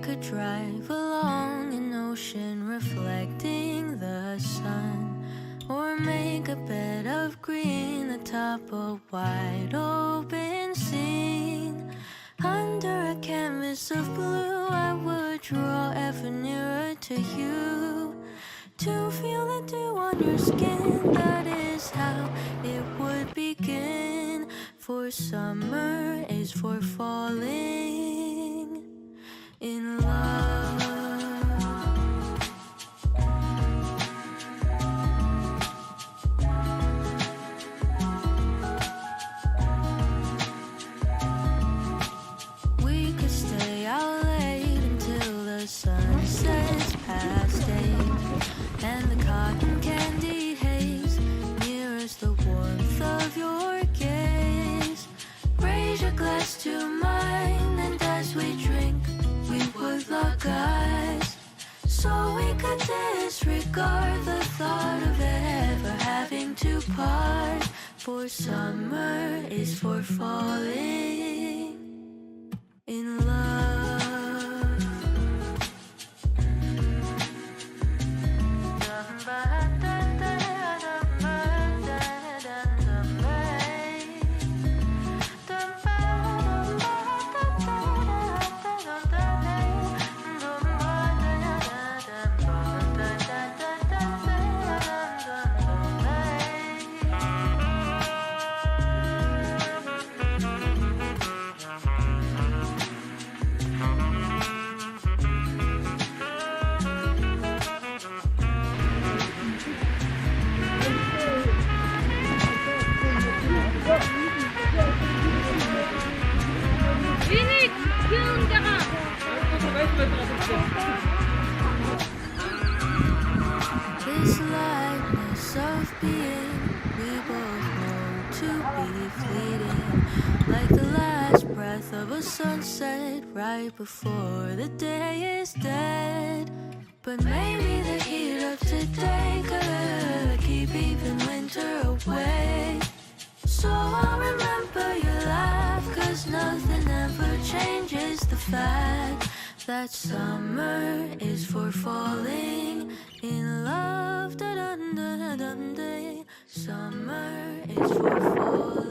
could drive along an ocean reflecting the sun, or make a bed of green atop a wide open scene. Under a canvas of blue, I would draw ever nearer to you, to feel the dew on your skin. That is how it would begin. For summer is for falling in love. We could stay out late until the sun sets past 8, and the cotton candy haze nears the warmth of your gaze. Raise your glass to mine, and as we drink, we would lock eyes, so we could disregard the thought of ever having to part. For summer is for falling in love. This lightness of being, we both know to be fleeting, like the last breath of a sunset right before the day is dead. But maybe the heat of today could keep even winter away. So I'll remember your laugh, 'cause nothing ever changes the fact that summer is for falling in love. Da-dun-da-dun-day. Summer is for falling.